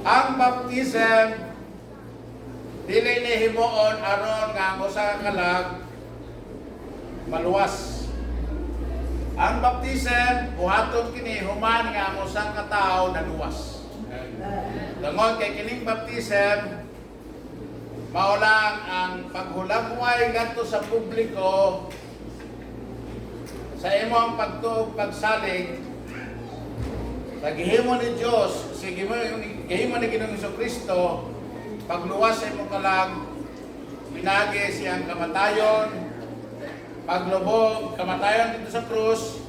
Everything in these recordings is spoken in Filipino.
Ang baptism dili ni himuon aron nga ang usa ka kalag maluwas. Ang baptism buhaton kini human nga ang usa ka tawo naluwas. Tungod kay kining baptism mao lang ang paghulagway ngadto sa publiko sa imong pagtuog pagsalig sa gihimo ni Dios, sa gihimo ni Ginoong Jesucristo, pagluwas sa imong kalag, pinagi siyang kamatayon, paglubog kamatayon dito sa krus,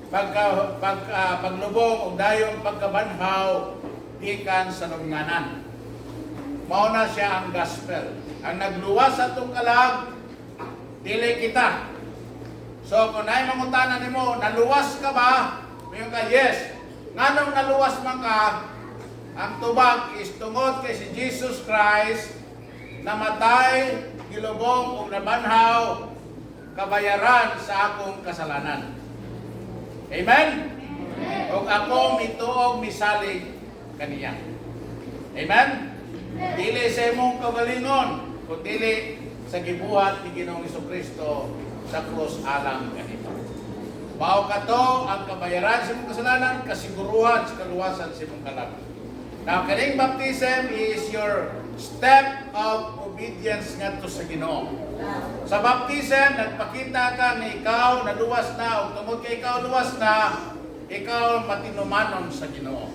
paglubog og dayong pagkabanhaw gikan sa lubnganan. Mao na siya ang gospel. Ang nagluwas sa atong kalag dili kita. So kung ay mangutana nimo, naluwas ka ba? Mayon ka, yes. Nganong naluwas man ka? Ang tubag is tungod kay si Jesus Christ namatay, gilubong ug nabanhaw kabayaran sa akong kasalanan. Amen? Ug ako mituog misalig kaniya. Amen? Dili sa imong kagalingon, kundi sa gibuhat ni Ginoong Jesucristo sa krus alang kanito. Mao kato ang kabayaran sa imong kasalanan, kasiguruhan sa kaluwasan sa imong kalag. Now, kaning baptism is your step of obedience ngadto sa Ginoo. Sa baptism, nagpakita ka na ikaw naluwas na, o tungod kay ikaw luwas na, ikaw matinumanon sa Ginoo.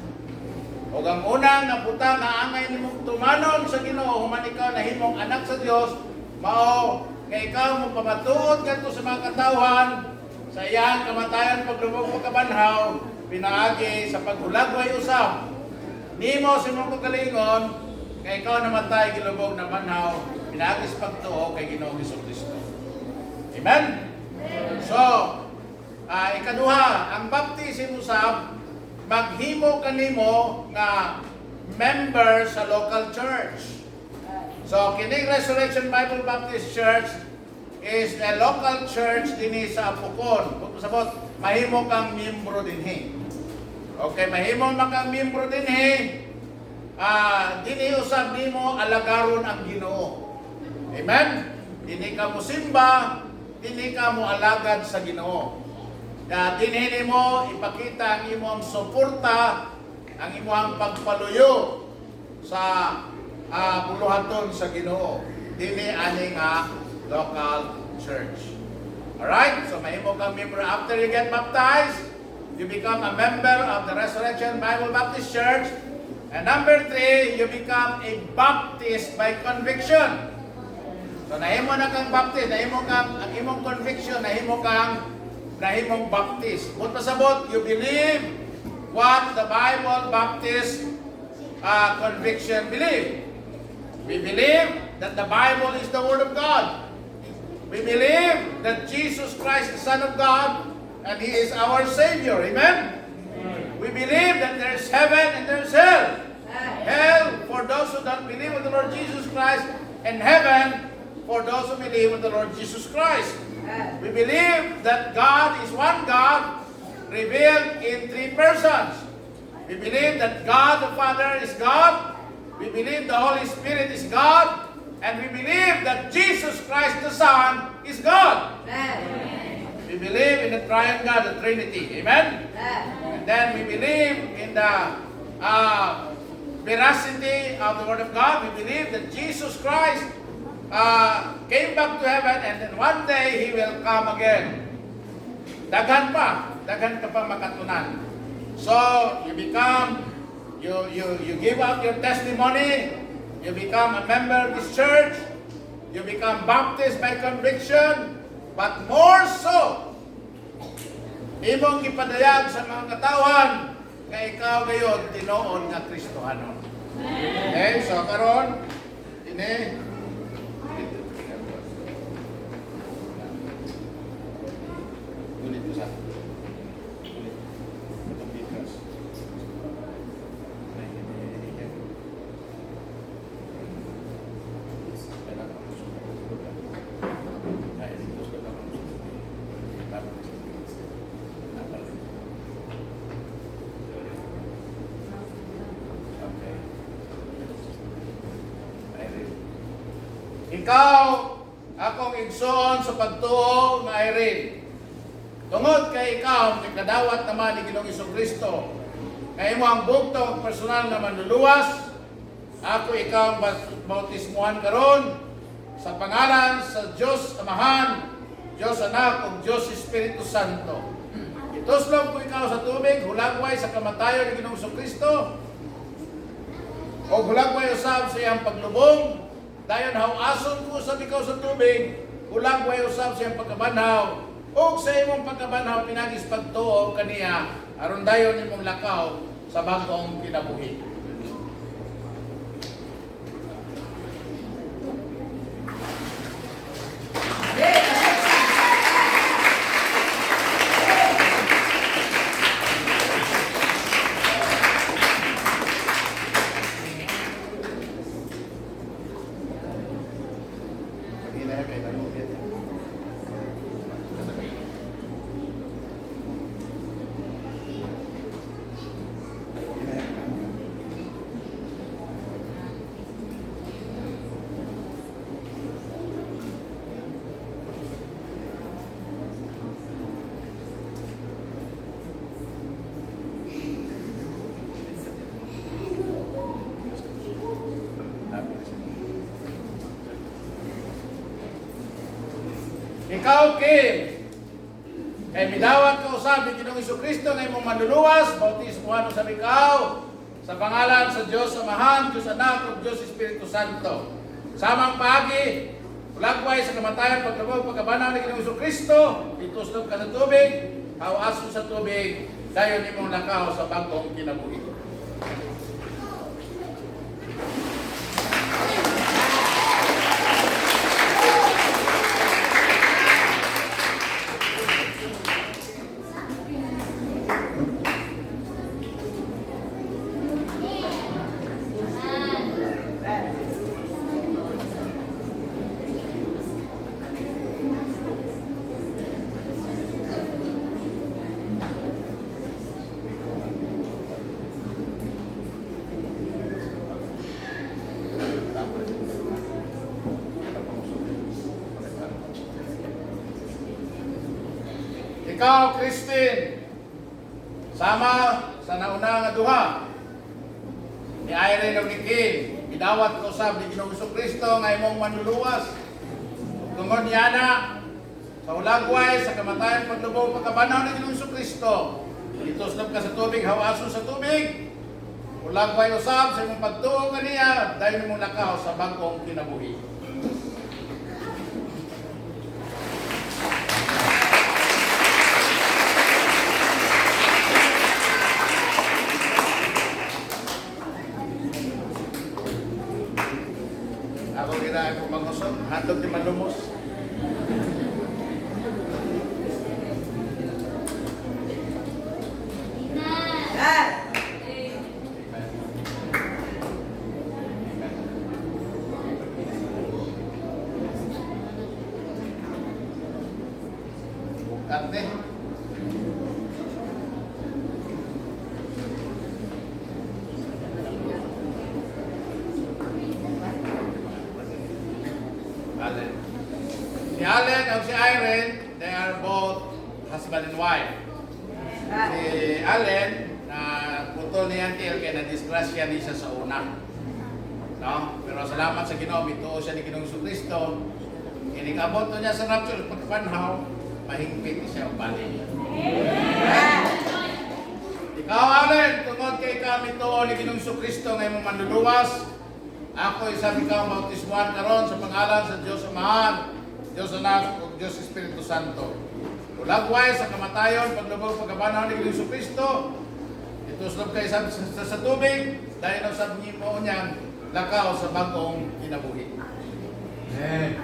O ang unang naputa na angay nimong tumanon sa Ginoo, human ikaw nahimong anak sa Dios, mao nga ikaw mo pamatuod kadto sa mga katawhan sa iyang kamatayon paglubog mo kabanhaw, pinaagi sa paghulagway usab. Nimo sa imong kagalingon nga ikaw namatay gilubog na banhaw, pinaagi sa pagtuo kay Ginoong Jesucristo. Amen. So, ikaduha, ang baptism usab maghimo kanimo nga member sa local church. So, kining Resurrection Bible Baptist Church is a local church dinhi sa Apukon. Kung sabot, mahimo kang miyembro dinhi. Okay, mahimo kang miyembro dinhi. Dinhi usab nimo alagaron ang Ginoo. Amen? Dinhi ka mo simba, dinhi ka mo alagad sa Ginoo. Dinhi mo ipakita ang imong suporta, ang imong pagpaluyo sa buluhaton sa Ginoo. Dinhi ani nga local church. Alright? So mahimo kang member after you get baptized, you become a member of the Resurrection Bible Baptist Church. And number 3, you become a Baptist by conviction. So nahimo na kang Baptist, nahimo kang ang imong conviction, nahimong Baptist. Kung pasabot, you believe what the Bible Baptist conviction believe. We believe that the Bible is the Word of God. We believe that Jesus Christ is the Son of God and He is our Savior. Amen? We believe that there's heaven and there's hell. Hell for those who don't believe in the Lord Jesus Christ, and heaven for those who believe in the Lord Jesus Christ. We believe that God is one God, revealed in 3 persons. We believe that God the Father is God. We believe the Holy Spirit is God. And we believe that Jesus Christ the Son is God. We believe in the Triune God, the Trinity. Amen? And then we believe in the veracity of the Word of God. We believe that Jesus Christ came back to heaven and then one day He will come again. Daghan ka pa makatunan. So, you give up your testimony, you become a member of this church, you become Baptist by conviction, but more so, imong ipadayag sa mga katawhan kay ikaw gayon tinuon nga Kristohanon. Okay, so karon ini ulit ko sa Ikaw, akong igsoon sa pagtuo nga Irene. Tungod kay ikaw, kadawat naman ni Ginoong Jesucristo, kay mo ang bugtong personal na manluluwas, ako ikaw bautismuhan karon sa pangalan sa Diyos Amahan, Diyos Anak, ug Diyos Espiritu Santo. Ituslog ko ikaw sa tubig, hulagway sa kamatayon ni Ginoong Jesucristo, o hulagway usab sa iyang paglubong. Dayon hawason ko sa ikaw sa tubig, hulagway usab sa iyang pagkabanhaw, o sa imong pagkabanhaw pinagis pagtuo kaniya, aron dayon imong lakaw sa bagong kinabuhi. Ikaw, Kim, kay midawat ka usab ni Ginoong Jesucristo nga imong manluluwas, bautismuhan sa ikaw sa pangalan sa Diyos Amahan, Diyos Anak, ug Diyos Espiritu Santo. Samang paagi, ulagway sa kamatayan, pagkabog, pagkabanaw ni Ginoong Jesucristo, ituslog ka sa tubig, hawason sa tubig, dayon imong lakaw sa bagong kinabuhi. Ikaw, Christine, sama sa nauna nga duha ni Irene ug ni Kim, gidawat ko usab ni Ginoong Jesucristo nga imong manluluwas. Tungod niya na sa ulagway sa kamatayan paglubog pagkabanaw ni Ginoong Jesucristo, ituslog ka sa tubig, hawason sa tubig, ulagway usab sa imong pagtuo kaniya, dayon imong lakaw sa bagong kinabuhi. Ako kira ako mangusog, handog ni malumos. Karte. Allen. Si Allen at si Irene, they are both husband and wife. Si Allen, na putol niya til kaya na-disgrasya niya siya sa una. No? Pero salamat sa Ginoo, bituo siya ni Ginoong Jesucristo. Inikabot niya sa rapture, pagpanhaw, mahingpit siya ang bali. Ikaw, Allen, tungod kay kami tuo ni Ginoong Jesucristo ngayon manluluwas, ako isang ikaw bautismuhan karon sa pangalan sa Diyos Amahan, Diyos Anak, ug Diyos Espiritu Santo. Ulagway sa kamatayon, paglubog, pagkabanaw ni Ginoong Jesucristo, ituslog kay sa tubig, dahil ang sabi mo niyan, lakaw sa bagong kinabuhi. Amen.